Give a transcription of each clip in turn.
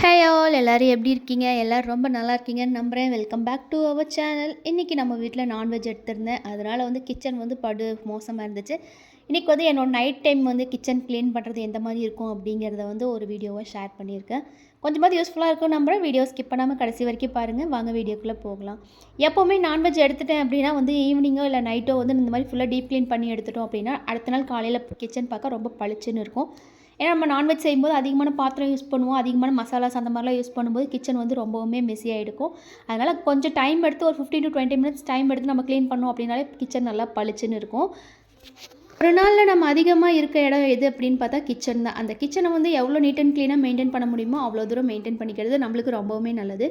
Hey all எல்லோரும் எப்படி இருக்கீங்க? எல்லோரும் ரொம்ப நல்லா இருக்கீங்கன்னு நம்புகிறேன். Welcome back to our channel. இன்றைக்கி நம்ம வீட்டில் நான்வெஜ் எடுத்திருந்தேன். அதனால் கிச்சன் படு மோசமாக இருந்துச்சு. இன்றைக்கி என்னோடய நைட் டைம் கிச்சன் க்ளீன் பண்ணுறது எந்த மாதிரி இருக்கும் அப்படிங்கிறத ஒரு வீடியோவை ஷேர் பண்ணியிருக்கேன். கொஞ்சமாவது யூஸ்ஃபுல்லாக இருக்கும் நம்புகிறேன். வீடியோ ஸ்கிப் பண்ணாமல் கடைசி வரைக்கும் பாருங்கள். வாங்க வீடியோக்குள்ளே போகலாம். எப்போவுமே நான்வெஜ் எடுத்துட்டேன் அப்படின்னா ஈவினிங்கோ இல்லை நைட்டோ இந்த மாதிரி ஃபுல்லாக டீப் க்ளீன் பண்ணி எடுத்துட்டோம் அப்படின்னா அடுத்த நாள் காலையில் கிச்சன் பார்க்க ரொம்ப பளிச்சுன்னு இருக்கும். ஏன்னா நம்ம நான்வெஜ் செய்யும்போது அதிகமான பாத்திரம் யூஸ் பண்ணுவோம், அதிகமான மசாலாஸ் அந்த மாதிரிலாம் யூஸ் பண்ணும்போது கிச்சன் ரொம்பவுமே மெஸ்ஸியாக இருக்கும். அதனால் கொஞ்சம் டைம் எடுத்து ஒரு 15 to 20 மினிட்ஸ் டைம் எடுத்து நம்ம க்ளீன் பண்ணோம் அப்படின்னாலே கிச்சன் நல்லா பளிச்சுன்னு இருக்கும். ஒரு நாளில் நம்ம அதிகமாக இருக்க இடம் எது அப்படின்னு பார்த்தா கிச்சன் தான். அந்த கிச்சனை எவ்வளோ நீட் அண்ட் க்ளீனாக மெயின்டைன் பண்ண முடியுமோ அவ்வளோ தூரம் மெயின்டைன் பண்ணிக்கிறது நம்மளுக்கு ரொம்பவுமே நல்லது.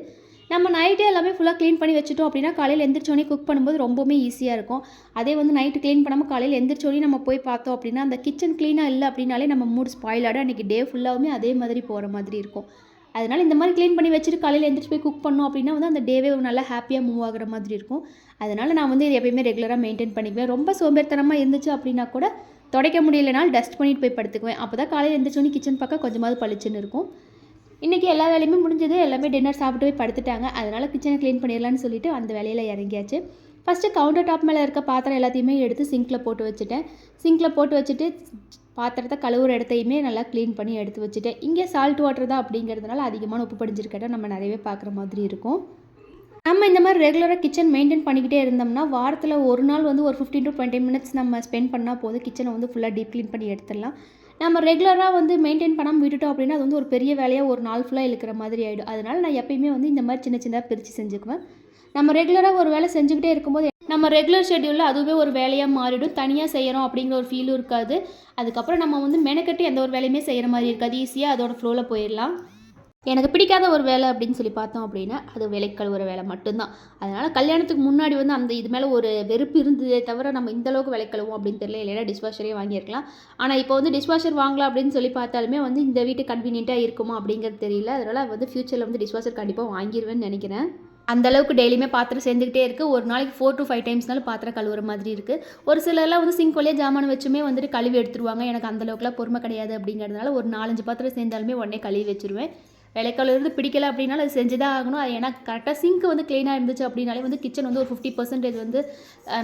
நம்ம நைட்டே எல்லாமே ஃபுல்லாக க்ளீன் பண்ணி வச்சுட்டோம் அப்படின்னா காலையில் எந்திரிச்சோடனே குக் பண்ணும்போது ரொம்பவுமே ஈஸியாக இருக்கும். அதே நைட்டு க்ளீன் பண்ணாமல் காலையில் எந்திரிச்சோடனே நம்ம போய் பார்த்தோம் அப்படின்னா அந்த கிச்சன் க்ளீனாக இல்லை அப்படின்னாலே நம்ம மூட் ஸ்பாயில் ஆகிடும். அன்றைக்கி டே ஃபுல்லாகவுமே அதே மாதிரி போகிற மாதிரி இருக்கும். அதனால் இந்த மாதிரி க்ளீன் பண்ணி வச்சுட்டு காலையில் எந்திரிச்சு போய் குக் பண்ணோம் அப்படின்னா அந்த டேவே நல்லா ஹாப்பியாக மூவ் ஆகிற மாதிரி இருக்கும். அதனால் நான் இது எப்பயுமே ரெகுலராக மெயின்டைன் பண்ணிக்குவேன். ரொம்ப சோம்பேறித்தனமாக இருந்துச்சு அப்படின்னா கூட துடைக்க முடியலனாலும் டஸ்ட் பண்ணிட்டு போய் படுத்துக்குவேன். அப்போ தான் காலையில் எந்திரிச்சோடனே கிச்சன் பக்கம் கொஞ்சமாவது பளிச்சுன்னு இருக்கும். இன்றைக்கி எல்லா வேலையுமே முடிஞ்சது. எல்லாமே டின்னர் சாப்பிட்டு போய் படுத்துட்டாங்க. அதனால் கிச்சனை க்ளீன் பண்ணிடலான்னு சொல்லிவிட்டு அந்த வேலையில் இறங்கியாச்சு. ஃபஸ்ட்டு கவுண்டர் டாப் மேலே இருக்க பாத்திரம் எல்லாத்தையுமே எடுத்து சிங்கில் போட்டு வச்சுட்டேன். சிங்கில் போட்டு வச்சுட்டு பாத்திரத்தை கழுவுற இடத்தையுமே நல்லா க்ளீன் பண்ணி எடுத்து வச்சுட்டேன். இங்கே சால்ட் வாட்டர் தான் அப்படிங்கிறதுனால அதிகமான உப்பு படிஞ்சிருக்கட்டும் நம்ம நிறையவே பார்க்குற மாதிரி இருக்கும். நம்ம இந்த மாதிரி ரெகுலராக கிச்சன் மெயின்டைன் பண்ணிக்கிட்டே இருந்தோம்னா வாரத்தில் ஒரு நாள் ஒரு 15 to 20 மினிட்ஸ் நம்ம ஸ்பெண்ட் பண்ணால் போதும் கிச்சனை ஃபுல்லாக டீப் க்ளீன் பண்ணி எடுத்துடலாம். நம்ம ரெகுலராக மெயின்டைன் பண்ணாமல் விட்டுட்டோம் அப்படின்னா அது ஒரு பெரிய வேலையாக ஒரு நாள் ஃபுல்லாக இழுக்கிற மாதிரி ஆகிடும். அதனால் நான் எப்பயுமே இந்த மாதிரி சின்ன சின்னதாக பிரித்து செஞ்சுக்குவேன். நம்ம ரெகுலராக ஒரு வேலை செஞ்சுக்கிட்டே இருக்கும்போது நம்ம ரெகுலர் ஷெட்யூலில் அதுவே ஒரு வேலையாக மாறிடும். தனியாக செய்கிறோம் அப்படிங்கிற ஒரு ஃபீலும் இருக்காது. அதுக்கப்புறம் நம்ம மெனக்கட்டி எந்த ஒரு வேலையுமே செய்கிற மாதிரி இருக்காது. ஈஸியாக அதோட ஃப்ளோவில் போயிடலாம். எனக்கு பிடிக்காத ஒரு வேலை அப்படின்னு சொல்லி பார்த்தோம் அப்படின்னா அது விலை கழுவுற வேலை மட்டும்தான். அதனால் கல்யாணத்துக்கு முன்னாடி அந்த இது மேலே ஒரு வெறுப்பு இருந்ததே தவிர நம்ம இந்தளவுக்கு விலை கழுவோம் அப்படின்னு தெரியல. இல்லைன்னா டிஷ்வாஷரே வாங்கியிருக்கலாம். ஆனால் இப்போ டிஷ்வாஷர் வாங்கலாம் அப்படின்னு சொல்லி பார்த்தாலுமே இந்த வீட்டு கன்வீனியண்ட்டாக இருக்குமா அப்படிங்கிறது தெரியல. அதனால் ஃப்யூச்சரில் டிஷ்வாஷர் கண்டிப்பாக வாங்கிடுவேன்னு நினைக்கிறேன். அந்தளவுக்கு டெய்லியுமே பாத்திரம் சேர்ந்துக்கிட்டே இருக்குது. ஒரு நாளைக்கு 4 to 5 டைம்ஸ்னாலும் பாத்திரம் கழுவுற மாதிரி இருக்குது. ஒரு சிலர்லாம் சிங்க் வழியாக ஜாமான் வச்சுமே கழுவி எடுத்துருவாங்க. எனக்கு அந்தளவுக்குலாம் பொறுமை கிடையாது. அப்படிங்கிறதுனால ஒரு 4-5 பாத்திரம் சேர்ந்தாலுமே உடனே கழுவி வச்சுருவேன். விலைக்கழுவுறது பிடிக்கல அப்படின்னாலும் அது செஞ்சு தான் ஆகணும். அது ஏன்னா கரெக்டாக சிங்க் க்ளீனாக இருந்துச்சு அப்படின்னாலே கிச்சன் ஒரு 50%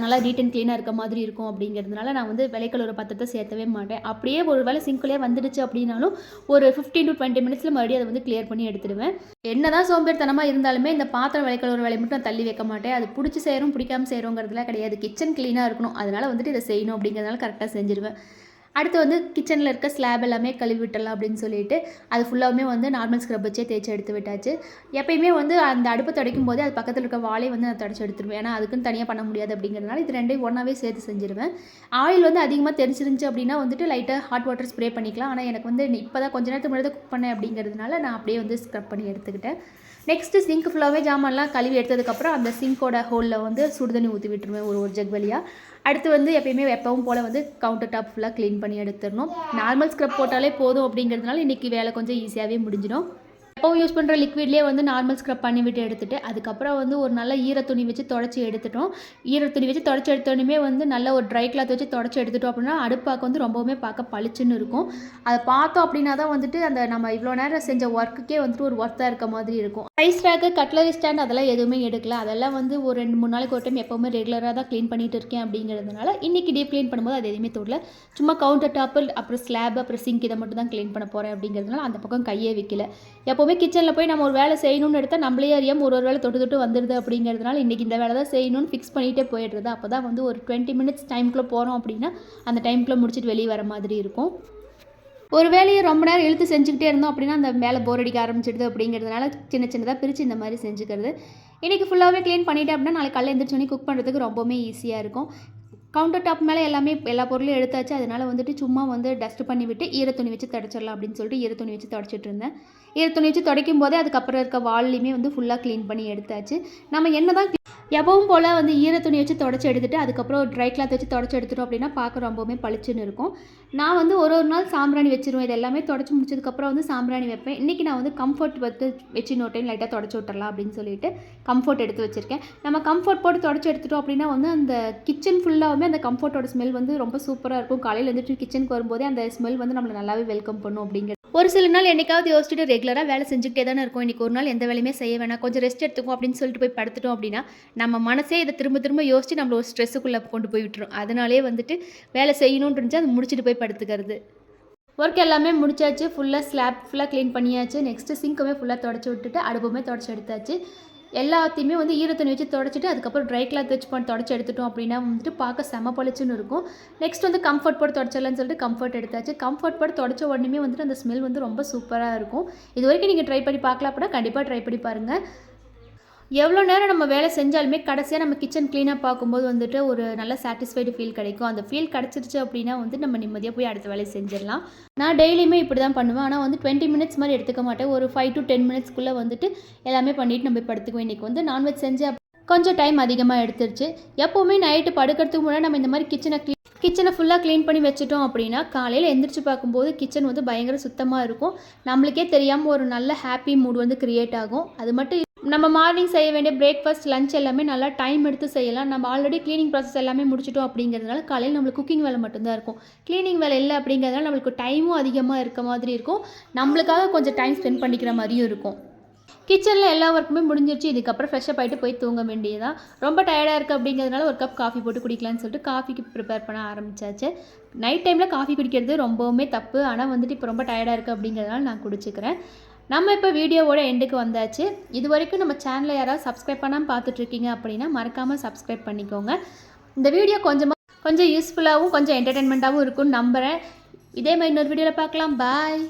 நல்லா நீட் அண்ட் க்ளீனாக இருக்க மாதிரி இருக்கும். அப்படிங்கிறதுனால நான் விலைக்கழுவுற பாத்திரத்தை சேர்த்தவே மாட்டேன். அப்படியே ஒரு வேளை சிங்க்லேயே வந்துடுச்சு அப்படின்னாலும் ஒரு 15 to 20 மினிட்ஸில் மறுபடியும் அதை கிளியர் பண்ணி எடுத்துடுவேன். என்ன தான் சோம்பேறித்தனமாக இருந்தாலுமே இந்த பாத்திரம் விலைக்கழுவுற வேலையை மட்டும் நான் தள்ளி வைக்க மாட்டேன். அது பிடிச்சி செய்கிறோம் பிடிக்காமல் செய்கிறோங்கிறதுலாம் கிடையாது. கிச்சன் க்ளீனாக இருக்கணும். அதனால் இதை செய்யணும் அப்படிங்கிறதுனால கரெக்டாக செஞ்சுருவேன். அடுத்து கிச்சனில் இருக்க ஸ்லாப் எல்லாமே கழுவி விட்டுடலாம் அப்படின்னு சொல்லிட்டு அது ஃபுல்லாகவுமே நார்மல் ஸ்க்ரப் வச்சே தேய்ச்சி எடுத்து விட்டாச்சு. எப்பயுமே அந்த அடுப்பு துடைக்கும் போதே அது பக்கத்தில் இருக்க வாளே நான் துடைச்சி எடுத்துருவேன். ஏன்னா அதுக்குன்னு தனியாக பண்ண முடியாது அப்படிங்கிறதுனால இது ரெண்டையும் ஒன்றாவே சேர்த்து செஞ்சுருவேன். ஆயில் அதிகமாக தெரிஞ்சிருந்துச்சு அப்படின்னா லைட்டாக ஹாட் வாட்டர் ஸ்ப்ரே பண்ணிக்கலாம். ஆனால் எனக்கு இப்போ தான் கொஞ்ச நேரத்துக்கு முன்னாடி குக் பண்ணேன் அப்படிங்கிறதுனால நான் அப்படியே ஸ்க்ரப் பண்ணி எடுத்துக்கிட்டேன். நெக்ஸ்ட்டு சிங்க் ஃபுல்லாகவே ஜாமான்லாம் கழுவி எடுத்ததுக்கப்புறம் அந்த சிங்கோட ஹோலில் சுடுதண்ணி ஊற்றி விட்டுருவேன் ஒரு ஜக் வழியாக. அடுத்து எப்பயுமே எப்பவும் போல் கவுண்டர் டாப் ஃபுல்லாக க்ளீன் பண்ணி எடுத்துடணும். நார்மல் ஸ்க்ரப் போட்டாலே போதும் அப்படிங்கிறதுனால இன்றைக்கி வேலை கொஞ்சம் ஈஸியாகவே முடிஞ்சிடும். எப்பவும் யூஸ் பண்ணுற லிக்விட்லேயே நார்மல் ஸ்க்ரப் பண்ணி விட்டு எடுத்துகிட்டு அதுக்கப்புறம் ஒரு நல்ல ஈரத்துணி வச்சு தொடச்சி எடுத்துட்டோம். ஈரத்துணி வச்சு தொடச்சி எடுத்தோடனே நல்ல ஒரு ட்ரை கிளாத் வச்சு தொடச்சி எடுத்துட்டோம் அப்படின்னா அடுப்பாக்க ரொம்பவுமே பார்க்க பளிச்சுன்னு இருக்கும். அதை பார்த்தோம் அப்படின்னா தான் அந்த நம்ம இவ்வளோ நேரம் செஞ்ச ஒர்க்குக்கே ஒரு ஒர்த்தாக இருக்க மாதிரி இருக்கும். ரைஸ் ரேக்கு கட்லரி ஸ்டாண்ட் அதெல்லாம் எதுவுமே எடுக்கல. அதெல்லாம் ஒரு 2-3 நாளைக்கு ஒரு டைம் எப்போவுமே ரெகுலராக தான் க்ளீன் பண்ணிகிட்டு இருக்கேன். அப்படிங்கிறதுனால இன்றைக்கி டீப் க்ளீன் பண்ணும்போது அது எதுவுமே தொடல. சும்மா கவுண்டர் டாப்பு அப்புறம் ஸ்லாப் அப்புறம் சிங்க் இதை மட்டும் தான் க்ளீன் பண்ண போகிறேன். அப்படிங்கிறதுனால அந்த பக்கம் கையே வைக்கல. எப்போவுமே கிச்சனில் போய் நம்ம ஒரு வேலை செய்யணும்னு எடுத்தால் நம்மளே அறியாமல் ஒரு வேலை தொட்டு வந்துடுது. அப்படிங்கிறதுனால இன்றைக்கி இந்த வேலை தான் செய்யணும்னு ஃபிக்ஸ் பண்ணிகிட்டே போயிடுறது. அப்போ தான் ஒரு 20 மினிட்ஸ் டைம்குள்ளே போகிறோம் அப்படின்னா அந்த டைம்குள்ளே முடிச்சுட்டு வெளியே வர மாதிரி இருக்கும். ஒரு வேலையை ரொம்ப நேரம் இழுத்து செஞ்சுக்கிட்டே இருந்தோம் அப்படின்னா அந்த வேலை போர் அடிக்க ஆரம்பிச்சிடுது. அப்படிங்கிறதுனால சின்னதாக பிரித்து இந்த மாதிரி செஞ்சுக்கிறது. இன்றைக்கி ஃபுல்லாகவே க்ளீன் பண்ணிவிட்டேன் அப்படின்னா நாளைக்கு காலையில் எழுந்திரிச்சோன்னே குக் பண்ணுறதுக்கு ரொம்பவுமே ஈஸியாக இருக்கும். கவுண்டர் டாப் மேலே எல்லா பொருளையும் எடுத்தாச்சு. அதனால் சும்மா டஸ்ட் பண்ணி விட்டு ஈரத்துணி வச்சு தொடச்சிடலாம் அப்படின்னு சொல்லிட்டு ஈரத்துணி வச்சு தொடச்சிட்டு இருந்தேன். ஈரத்துணி வச்சு துடைக்கும் போதே அதுக்கப்புறம் இருக்க வால்லையுமே ஃபுல்லாக க்ளீன் பண்ணி எடுத்தாச்சு. நம்ம என்ன தான் எப்பவும் போல் ஈரத்துணி வச்சு தொடச்சி எடுத்துகிட்டு அதுக்கப்புறம் ட்ரை கிளாத் வச்சு தொடச்சி எடுத்துட்டோம் அப்படின்னா பார்க்க ரொம்பவுமே பளிச்சுன்னு இருக்கும். நான் ஒரு நாள் சாம்பிராணி வச்சுருவேன். இது எல்லாமே தொடச்சி முடிச்சதுக்கப்புறம் சாம்பிராணி வைப்பேன். இன்றைக்கி நான் கம்ஃபர்ட் வச்சு இன்னொரு டைம் லைட்டாக தொடச்சி விட்டுறலாம் அப்படின்னு சொல்லிட்டு கம்ஃபர்ட் எடுத்து வச்சுருக்கேன். நம்ம கம்ஃபர்ட் போட்டு தொடச்சி எடுத்துட்டோம் அப்படின்னா அந்த கிச்சன் ஃபுல்லாகவுமே அந்த கம்ஃபர்ட்டோட ஸ்மெல் ரொம்ப சூப்பராக இருக்கும். காலையில் கிச்சனுக்கு வரும்போதே அந்த ஸ்மெல் நம்மளை நல்லாவே வெல்கம் பண்ணும். அப்படிங்கிறது ஒரு சில நாள் என்னைக்காவது யோசிச்சுட்டு ரெகுலராக வேலை செஞ்சுக்கிட்டே தானே இருக்கும். இன்றைக்கி ஒரு நாள் எந்த வேலையுமே செய்ய வேணாம், கொஞ்சம் ரெஸ்ட் எடுத்துக்கும் அப்படின்னு சொல்லிட்டு போய் படுத்துட்டோம் அப்படின்னா, நம்ம மனசே இதை திரும்ப திரும்ப யோசிச்சு நம்மள ஒரு ஸ்ட்ரெஸ்ஸுக்குள்ளே கொண்டு போய் விட்டுரும். அதனாலே வந்துட்டு வேலை செய்யணும்னு இருந்துச்சு, அதை முடிச்சுட்டு போய் படுத்துக்கிறது. ஒர்க் எல்லாமே முடிச்சாச்சு. ஃபுல்லாக ஸ்லாப் ஃபுல்லாக க்ளீன் பண்ணியாச்சு. நெக்ஸ்ட்டு சிங்க்குமே ஃபுல்லாக தொடச்சி விட்டுட்டு அடுப்புமே தொடச்சி எடுத்தாச்சு. எல்லாத்தையுமே வந்து ஈரத்துணி வச்சு தொடச்சிட்டு அதுக்கப்புறம் ட்ரை கிளாத் வச்சு தொடச்சி எடுத்துட்டோம் அப்படின்னா வந்துட்டு பார்க்க செம பளிச்சுன்னு இருக்கும். நெக்ஸ்ட் வந்து கம்ஃபர்ட் போட்டு தொடச்சிடலான்னு சொல்லிட்டு கம்ஃபர்ட் எடுத்தாச்சு. கம்ஃபர்ட் போட்டு தொடச்ச உடனே வந்துட்டு அந்த ஸ்மெல் வந்து ரொம்ப சூப்பராக இருக்கும். இது வரைக்கும் நீங்கள் ட்ரை பண்ணி பார்க்கலாம் அப்படின்னா கண்டிப்பாக ட்ரை பண்ணி பாருங்கள். எவ்வளோ நேரம் நம்ம வேலை செஞ்சாலுமே கடைசியாக நம்ம கிச்சன் க்ளீனாக பார்க்கும்போது வந்துட்டு ஒரு நல்ல சாட்டிஸ்ஃபைடு ஃபீல் கிடைக்கும். அந்த ஃபீல் கிடச்சிருச்சு அப்படின்னா வந்து நம்ம நிம்மதியாக போய் அடுத்த வேலையை செஞ்சிடலாம். நான் டெய்லியுமே இப்படி தான் பண்ணுவேன். ஆனால் வந்து 20 மினிட்ஸ் மாதிரி எடுத்துக்க மாட்டேன். ஒரு 5 to 10 மினிட்ஸ்க்குள்ளே வந்துட்டு எல்லாமே பண்ணிவிட்டு நம்ம படுத்துக்குவோம். இன்றைக்கி வந்து நான்வெஜ் செஞ்சு கொஞ்சம் டைம் அதிகமாக எடுத்துருச்சு. எப்போவுமே நைட்டு படுக்கிறதுக்கு முன்னாடி நம்ம இந்த மாதிரி கிச்சனை ஃபுல்லாக க்ளீன் பண்ணி வச்சுட்டோம் அப்படின்னா காலையில் எந்திரிச்சு பார்க்கும்போது கிச்சன் வந்து பயங்கர சுத்தமாக இருக்கும். நம்மளுக்கே தெரியாமல் ஒரு நல்ல ஹாப்பி மூட் வந்து க்ரியேட் ஆகும். அது மட்டும் நம்ம மார்னிங் செய்ய வேண்டிய பிரேக்ஃபாஸ்ட், லஞ்ச் எல்லாமே நல்லா டைம் எடுத்து செய்யலாம். நம்ம ஆல்ரெடி க்ளீனிங் ப்ராசஸ் எல்லாமே முடிச்சிட்டோம் அப்படிங்கிறதுனால காலையில் நம்மளுக்கு குக்கிங் வேலை மட்டும்தான் இருக்கும். க்ளீனிங் வேலை இல்லை அப்படிங்கிறதுனால நம்மளுக்கு டைமும் அதிகமாக இருக்க மாதிரி இருக்கும். நம்மளுக்காக கொஞ்சம் டைம் ஸ்பெண்ட் பண்ணிக்கிற மாதிரியும் இருக்கும். கிச்சனில் எல்லா ஒர்க்குமே முடிஞ்சிருச்சு. இதுக்கப்புறம் ஃப்ரெஷ்ஷப் ஆகிட்டு போய் தூங்க வேண்டியதான். ரொம்ப டயர்டாக இருக்குது அப்படிங்கிறதுனால ஒரு கப் காஃபி போட்டு குடிக்கலான்னு சொல்லிட்டு காஃபிக்கு ப்ரிப்பேர் பண்ண ஆரம்பித்தாச்சு. நைட் டைமில் காஃபி குடிக்கிறது ரொம்பவுமே தப்பு. ஆனால் வந்துட்டு இப்போ ரொம்ப டயர்டாக இருக்குது அப்படிங்கிறதுனால நான் குடிச்சிக்கிறேன். நம்ம இப்போ வீடியோவோட எண்டுக்கு வந்தாச்சு. இது வரைக்கும் நம்ம சேனலை யாராவது சப்ஸ்கிரைப் பண்ணாமல் பார்த்துட்ருக்கீங்க அப்படின்னா மறக்காமல் சப்ஸ்கிரைப் பண்ணிக்கோங்க. இந்த வீடியோ கொஞ்சம் யூஸ்ஃபுல்லாகவும் கொஞ்சம் என்டர்டெயின்மெண்ட்டாகவும் இருக்கும்னு நம்புகிறேன். இதே மாதிரி இன்னொரு வீடியோவில் பார்க்கலாம். பாய்.